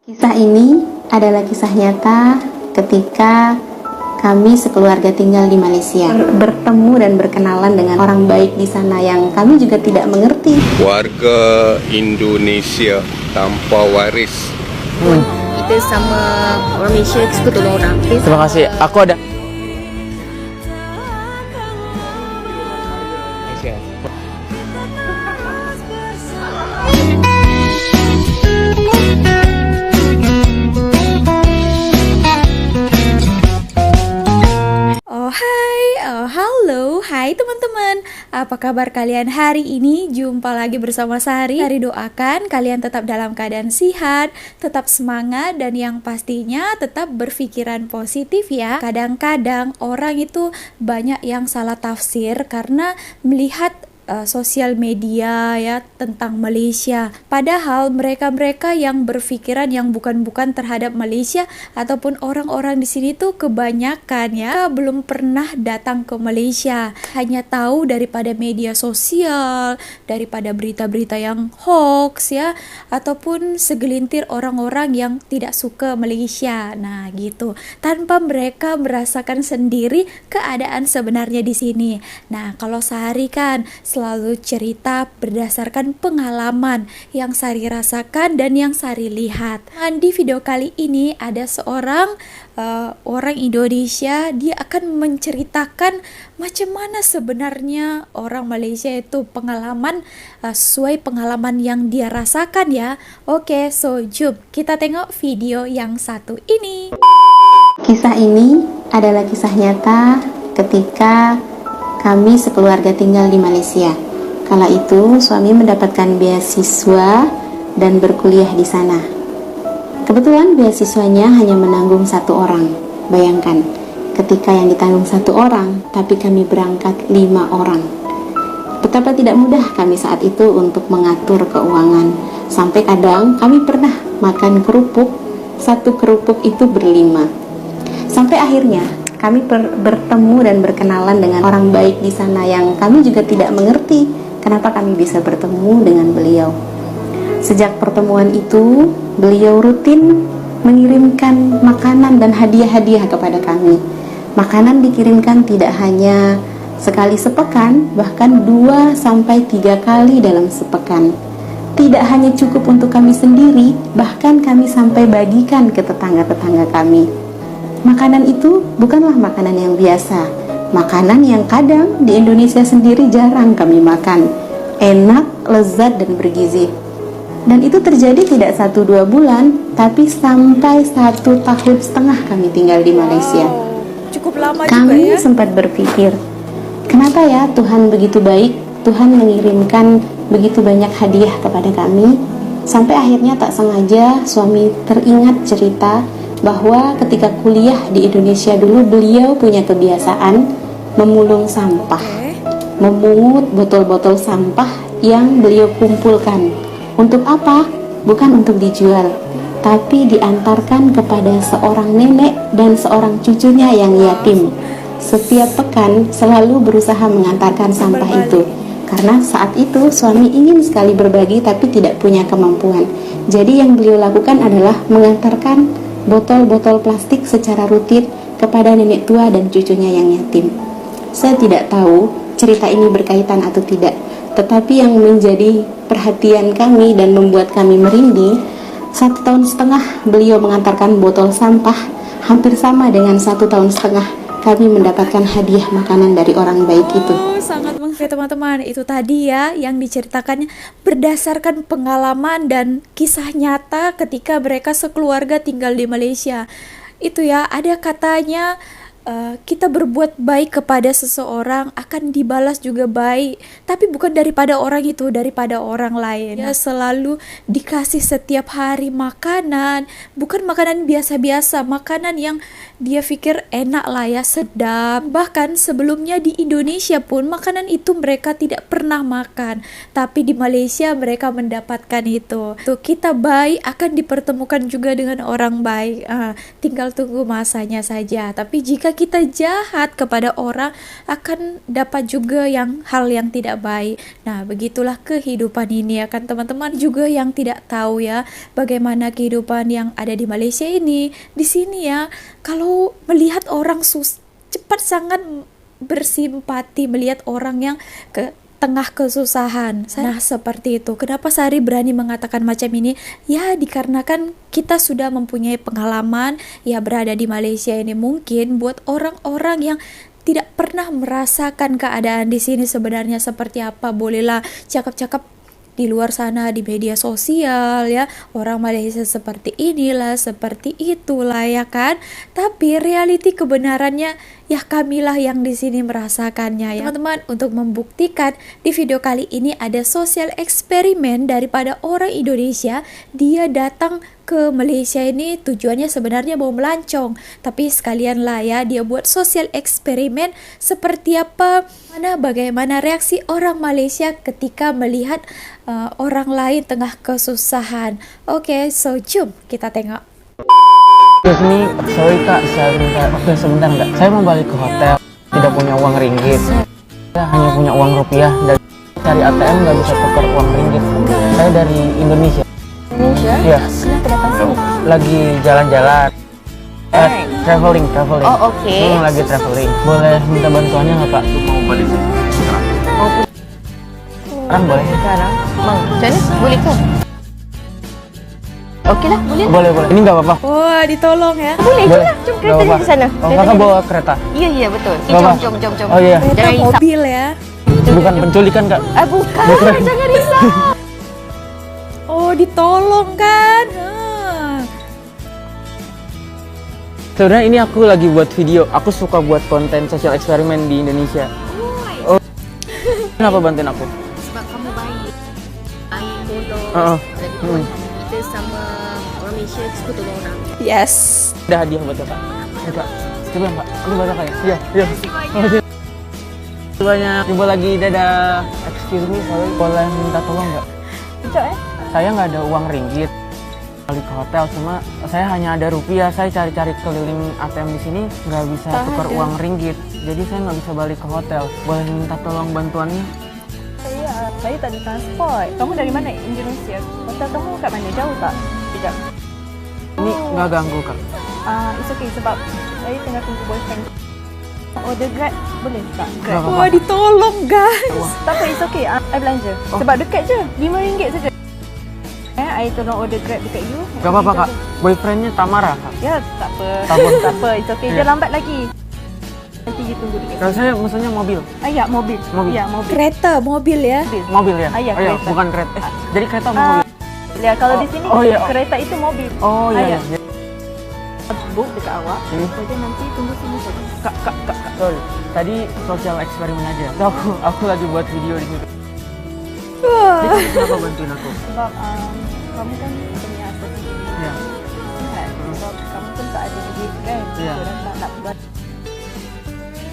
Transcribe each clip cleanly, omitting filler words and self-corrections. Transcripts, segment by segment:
Kisah ini adalah kisah nyata ketika kami sekeluarga tinggal di Malaysia. Bertemu dan berkenalan dengan orang baik di sana yang kami juga tidak mengerti. Warga Indonesia tanpa waris. Kita sama orang Malaysia suka tolong orang. Terima kasih. Aku ada. Hai teman-teman, apa kabar kalian hari ini? Jumpa lagi bersama Sari. Sari doakan kalian tetap dalam keadaan sehat, tetap semangat, dan yang pastinya tetap berpikiran positif ya. Kadang-kadang orang itu banyak yang salah tafsir karena melihat sosial media ya tentang Malaysia, padahal mereka-mereka yang berpikiran yang bukan-bukan terhadap Malaysia ataupun orang-orang di sini tuh kebanyakan ya belum pernah datang ke Malaysia, hanya tahu daripada media sosial, daripada berita-berita yang hoax ya, ataupun segelintir orang-orang yang tidak suka Malaysia. Nah gitu, tanpa mereka merasakan sendiri keadaan sebenarnya di sini. Nah kalau Sari kan selalu cerita berdasarkan pengalaman yang Sari rasakan dan yang Sari lihat. Dan di video kali ini ada seorang orang Indonesia, dia akan menceritakan macam mana sebenarnya orang Malaysia itu pengalaman sesuai pengalaman yang dia rasakan ya. Oke, so jom kita tengok video yang satu ini. Kisah ini adalah kisah nyata ketika kami sekeluarga tinggal di Malaysia. Kala itu suami mendapatkan beasiswa dan berkuliah di sana. Kebetulan beasiswanya hanya menanggung satu orang. Bayangkan, ketika yang ditanggung satu orang, tapi kami berangkat 5 orang. Betapa tidak mudah kami saat itu untuk mengatur keuangan. Sampai kadang kami pernah makan kerupuk, satu kerupuk itu berlima. Sampai akhirnya kami bertemu dan berkenalan dengan orang baik di sana yang kami juga tidak mengerti kenapa kami bisa bertemu dengan beliau. Sejak pertemuan itu, beliau rutin mengirimkan makanan dan hadiah-hadiah kepada kami. Makanan dikirimkan tidak hanya sekali sepekan, bahkan 2-3 kali dalam sepekan. Tidak hanya cukup untuk kami sendiri, bahkan kami sampai bagikan ke tetangga-tetangga kami. Makanan itu bukanlah makanan yang biasa, makanan yang kadang di Indonesia sendiri jarang kami makan. Enak, lezat, dan bergizi. Dan itu terjadi tidak 1-2 bulan, tapi sampai 1,5 tahun kami tinggal di Malaysia. Cukup lama Kami juga ya. sempat berpikir, kenapa ya Tuhan begitu baik, Tuhan mengirimkan begitu banyak hadiah kepada kami. Sampai akhirnya tak sengaja suami teringat cerita bahwa ketika kuliah di Indonesia dulu beliau punya kebiasaan memulung sampah, memungut botol-botol sampah yang beliau kumpulkan. Untuk apa? Bukan untuk dijual, tapi diantarkan kepada seorang nenek dan seorang cucunya yang yatim. Setiap pekan selalu berusaha mengantarkan sampah itu, karena saat itu suami ingin sekali berbagi tapi tidak punya kemampuan. Jadi yang beliau lakukan adalah mengantarkan botol-botol plastik secara rutin kepada nenek tua dan cucunya yang yatim. Saya tidak tahu cerita ini berkaitan atau tidak, tetapi yang menjadi perhatian kami dan membuat kami merinding, 1,5 tahun beliau mengantarkan botol sampah, hampir sama dengan 1,5 tahun kami mendapatkan hadiah makanan dari orang baik itu. Sangat menghargai teman-teman, itu tadi ya yang diceritakannya berdasarkan pengalaman dan kisah nyata ketika mereka sekeluarga tinggal di Malaysia. Itu ya, ada katanya kita berbuat baik kepada seseorang akan dibalas juga baik, tapi bukan daripada orang itu, daripada orang lain. Ya selalu dikasih setiap hari makanan, bukan makanan biasa-biasa, makanan yang dia pikir enak lah ya, sedap. Bahkan sebelumnya di Indonesia pun makanan itu mereka tidak pernah makan, tapi di Malaysia mereka mendapatkan itu. Tuh, kita baik akan dipertemukan juga dengan orang baik, tinggal tunggu masanya saja. Tapi jika ketika kita jahat kepada orang akan dapat juga hal yang tidak baik. Nah, begitulah kehidupan ini ya kan teman-teman, juga yang tidak tahu ya bagaimana kehidupan yang ada di Malaysia ini. Di sini ya, kalau melihat orang cepat sangat bersimpati melihat orang yang tengah kesusahan. Nah, seperti itu. Kenapa Sari berani mengatakan macam ini? Ya, dikarenakan kita sudah mempunyai pengalaman ya berada di Malaysia ini. Mungkin buat orang-orang yang tidak pernah merasakan keadaan di sini sebenarnya seperti apa, bolehlah cakap-cakap di luar sana di media sosial ya, orang Malaysia seperti inilah, seperti itulah ya kan. Tapi realiti kebenarannya ya kamilah yang di sini merasakannya ya. Teman-teman, untuk membuktikan di video kali ini ada sosial eksperimen daripada orang Indonesia. Dia datang ke Malaysia ini tujuannya sebenarnya mau melancong, tapi sekalian lah ya dia buat sosial eksperimen seperti apa, bagaimana reaksi orang Malaysia ketika melihat orang lain tengah kesusahan. Oke, so jom kita tengok. Ini, sorry kak, saya minta waktu sebentar nggak? Saya mau balik ke hotel, tidak punya uang ringgit. Saya hanya punya uang rupiah dan cari ATM nggak bisa tukar uang ringgit. Saya dari Indonesia. Indonesia? Iya. Kenapa datang sini? Lagi jalan-jalan. Traveling. Oh, oke. Lagi traveling. Boleh minta bantuannya nggak pak? Mau balik sekarang. Sekarang boleh? Sekarang? Bang, macam mana? Boleh ke? Okey lah, boleh. Boleh. Ini nggak apa-apa. Wah, ditolong ya. Boleh je lah. Jom kereta Nggak di sana. apa-apa. Oh, kakak bawa kereta? Iya, betul. Nggak apa. Jom. Oh iya. Kereta Jangan risau. mobil ya. Bukan penculikan kak? Bukan. Bukan. Jangan risau. Oh, ditolong kan? Sebenarnya ini aku lagi buat video. Aku suka buat konten sosial eksperimen di Indonesia. Oh. Kenapa bantuin aku? Sebab kamu baik. Baik, bodoh. Heeh. Kita sama orang Malaysia suka tolong orang. Yes. Ada hadiah buat kakak. Ya, kak. Coba kak. Ini buat kakak ya? Iya. Terima kasih banyak. Coba lagi, dadah. Excuse me, sorry. Boleh minta tolong nggak? Sekejap Saya nggak ada uang ringgit. Balik ke hotel, cuma saya hanya ada rupiah. Saya cari-cari keliling ATM di sini, nggak bisa tukar uang ringgit. Jadi saya nggak bisa balik ke hotel. Boleh minta tolong bantuannya? Saya tak ada transport. Kamu dari mana? Indonesia. Hotel kamu kat mana? Jauh tak? Sekejap. Ini nggak ganggu kak? It's okay sebab saya tengah tunggu boyfriend. Order Grab boleh tak? Nggak apa-apa. Wah, ditolong guys. Tak apa, it's okay. I belanja. Oh. Sebab dekat je. RM5 saja. I tolong order Grab dekat you. Nggak apa-apa kak. Boyfriendnya tak marah kak? Ya, tak apa. Tak apa. Tak apa, it's okay. Ya. Dia lambat lagi. Nanti you tunggu dekat. Kalau saya maksudnya mobil. Ya, mobil. Mobil. Ya, mobil. Kereta, mobil ya. Mobil ya? Iya, Oh, iya, kereta. bukan kereta. Jadi kereta atau mobil? Ya, kalau di sini Oh, iya. kereta itu mobil. Oh iya. Iya. Book dekat awak. Jadi nanti tunggu sini saja. Kak. Sorry. Tadi sosial eksperimen aja. Aku lagi buat video di situ. Wah. Jadi kenapa bantuin aku? Sebab kamu kan punya asas Iya. kan? Sebab kamu kan tak ada duit kan? Iya. Orang nak buat.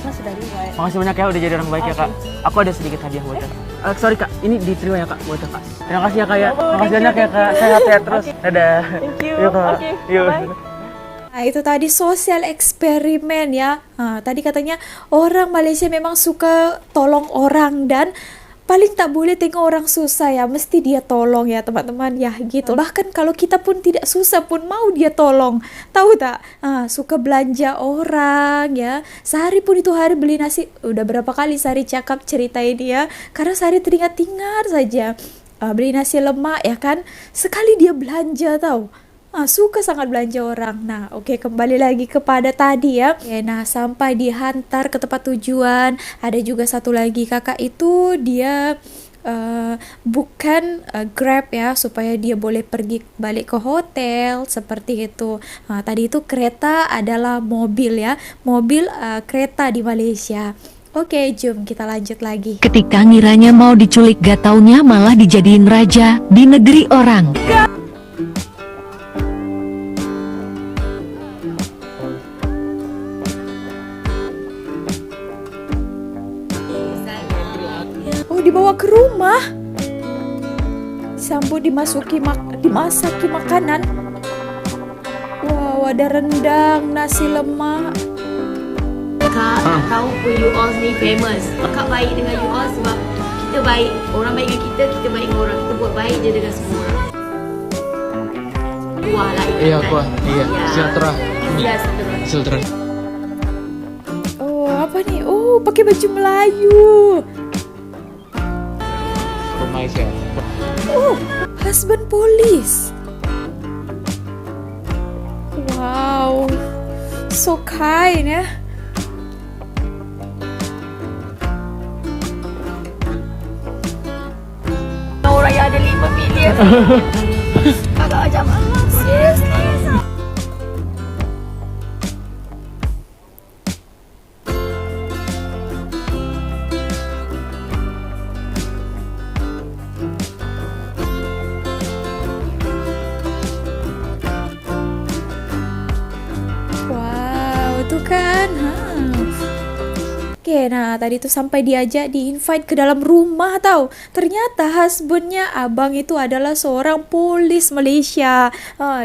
Mas sudah riwayat. Makasih banyak ya udah jadi orang baik ya kak. Aku ada sedikit hadiah buat kakak. Sorry kak, ini diterima ya kak buat kakak. Terima kasih ya kak ya. Makasih banyak ya kak. Sehat-sehat terus. Dadah. Thank you. Yuk kak. Okay, Yuk. bye. Nah, itu tadi sosial eksperimen ya. Tadi katanya orang Malaysia memang suka tolong orang dan paling tak boleh tengok orang susah ya, mesti dia tolong ya teman-teman ya gitu. Bahkan kalau kita pun tidak susah pun mau dia tolong. Tahu tak? Suka belanja orang ya. Sehari pun itu hari beli nasi. Udah berapa kali Sari cakap cerita ini ya. Karena Sari teringat-ingat saja. Beli nasi lemak ya kan. Sekali dia belanja tahu. Suka sangat belanja orang. Nah, oke, kembali lagi kepada tadi ya. Oke, nah, sampai dihantar ke tempat tujuan. Ada juga satu lagi kakak itu dia bukan Grab ya, supaya dia boleh pergi balik ke hotel seperti itu. Tadi itu kereta adalah mobil ya, mobil kereta di Malaysia. Oke, jom kita lanjut lagi. Ketika ngiranya mau diculik, gak taunya malah dijadiin raja di negeri orang. Dibawa ke rumah, sambut dimasuki dimasaki makanan. Wow, ada rendang, nasi lemak. Kak tak tahu pun you all ni famous. Kak baik dengan you all sebab kita baik. Orang baik dengan kita, kita baik dengan orang. Kita buat baik je dengan semua orang. Kuah lah ikatan. Iya kuah, iya. Ya. Sejahtera. Ya, sejahtera. Sejahtera. Oh, apa nih? Oh, pakai baju Melayu. Rumah saya. Oh, husband polis. Wow, so kind ya. Orang yang ada 5 bilion. Agak macam Allah, seriously. Wow, tuh kan. Oke, nah tadi tuh sampai diajak di-invite ke dalam rumah tau. Ternyata husbandnya abang itu adalah seorang polis Malaysia.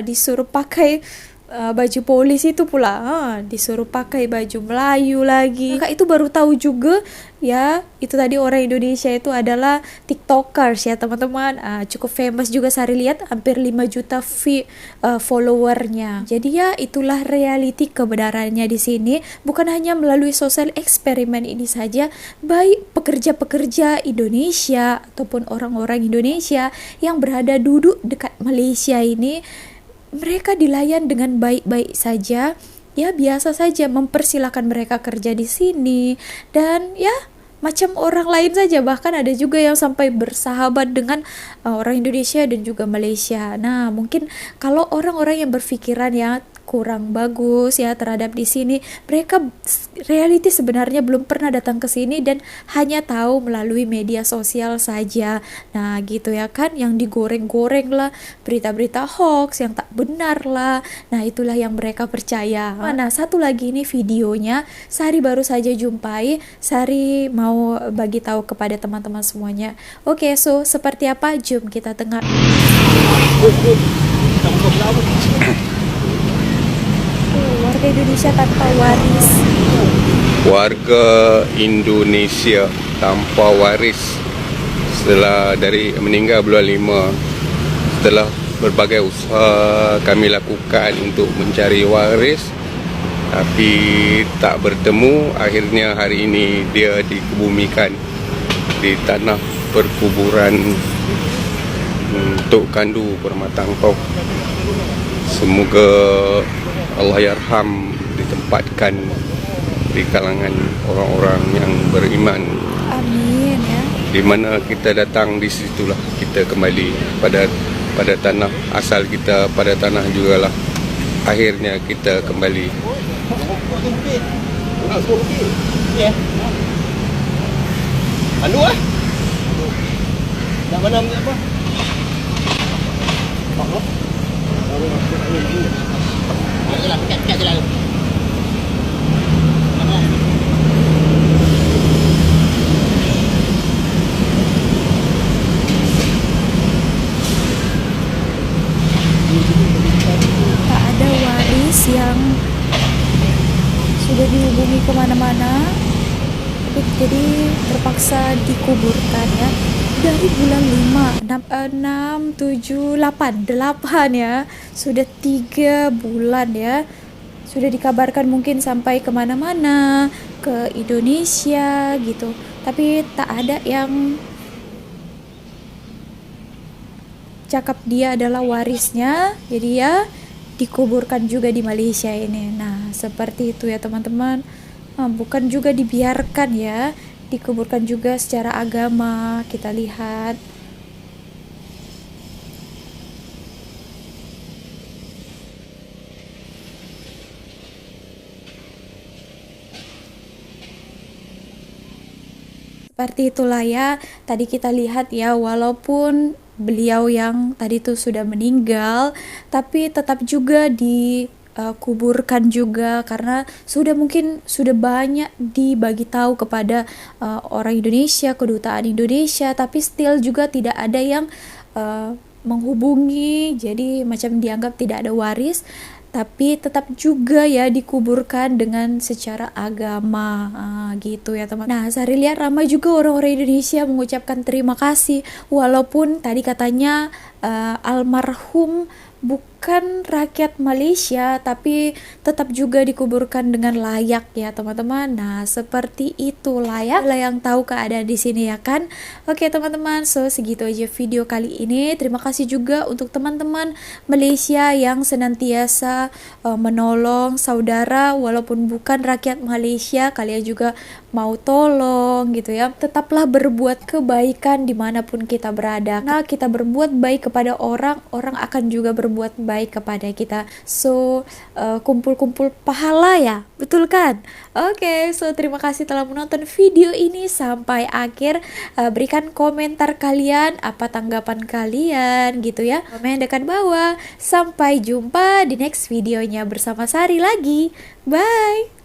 Disuruh pakai baju polis itu pula. Disuruh pakai baju Melayu lagi. Kakak itu baru tahu juga ya, itu tadi orang Indonesia itu adalah TikTokers ya teman-teman. Cukup famous juga Sari lihat, hampir 5 juta followernya. Jadi ya itulah realiti kebenarannya di sini. Bukan hanya melalui sosial eksperimen ini saja, baik pekerja-pekerja Indonesia ataupun orang-orang Indonesia yang berada duduk dekat Malaysia ini, mereka dilayan dengan baik-baik saja. Ya biasa saja, mempersilahkan mereka kerja di sini dan ya macam orang lain saja. Bahkan ada juga yang sampai bersahabat dengan orang Indonesia dan juga Malaysia. Nah, mungkin kalau orang-orang yang berpikiran ya kurang bagus ya terhadap di sini, mereka reality sebenarnya belum pernah datang ke sini dan hanya tahu melalui media sosial saja. Nah gitu ya kan, yang digoreng-goreng lah, berita-berita hoax yang tak benar lah. Nah itulah yang mereka percaya. Nah satu lagi ini videonya Sari baru saja jumpai. Sari mau bagi tahu kepada teman-teman semuanya. Oke, so seperti apa? Jom kita dengar. Warga Indonesia tanpa waris. Warga Indonesia tanpa waris setelah dari meninggal bulan 5, setelah berbagai usaha kami lakukan untuk mencari waris tapi tak bertemu, akhirnya hari ini dia dikebumikan di tanah perkuburan Tok Kandu Permatangkau. Semoga Allah yarham ditempatkan di kalangan orang-orang yang beriman. Amin ya. Di mana kita datang, di situlah kita kembali pada tanah asal kita, pada tanah jugalah akhirnya kita kembali. Anu ah. Nak mana ambil apa? Ayolah, pekat je lah. Tak ada waris yang sudah dihubungi kemana-mana, tapi jadi terpaksa dikuburkan ya. Dari bulan 5, 6, 7, 8 ya. Sudah 3 bulan ya. Sudah dikabarkan mungkin sampai kemana-mana, ke Indonesia gitu. Tapi tak ada yang cakap dia adalah warisnya. Jadi ya dikuburkan juga di Malaysia ini. Nah seperti itu ya teman-teman. Bukan juga dibiarkan ya, dikuburkan juga secara agama. Kita lihat seperti itulah ya. Tadi kita lihat ya, walaupun beliau yang tadi tuh sudah meninggal, tapi tetap juga dikuburkan juga karena mungkin sudah banyak dibagi tahu kepada orang Indonesia, kedutaan Indonesia, tapi still juga tidak ada yang menghubungi, jadi macam dianggap tidak ada waris, tapi tetap juga ya dikuburkan dengan secara agama. Gitu ya teman. Nah, Sari lihat ramai juga orang-orang Indonesia mengucapkan terima kasih, walaupun tadi katanya almarhum bukan rakyat Malaysia, tapi tetap juga dikuburkan dengan layak ya teman-teman. Nah, seperti itu layak lah yang tahu keadaan di sini ya kan. Oke teman-teman, so segitu aja video kali ini. Terima kasih juga untuk teman-teman Malaysia yang senantiasa menolong saudara walaupun bukan rakyat Malaysia. Kalian juga mau tolong gitu ya. Tetaplah berbuat kebaikan dimanapun kita berada. Nah, kita berbuat baik kepada orang, orang akan juga berbuat baik kepada kita. So kumpul-kumpul pahala ya, betul kan? Oke, so terima kasih telah menonton video ini sampai akhir. Berikan komentar kalian, apa tanggapan kalian gitu ya, komen dekat bawah. Sampai jumpa di next videonya bersama Sari lagi. Bye.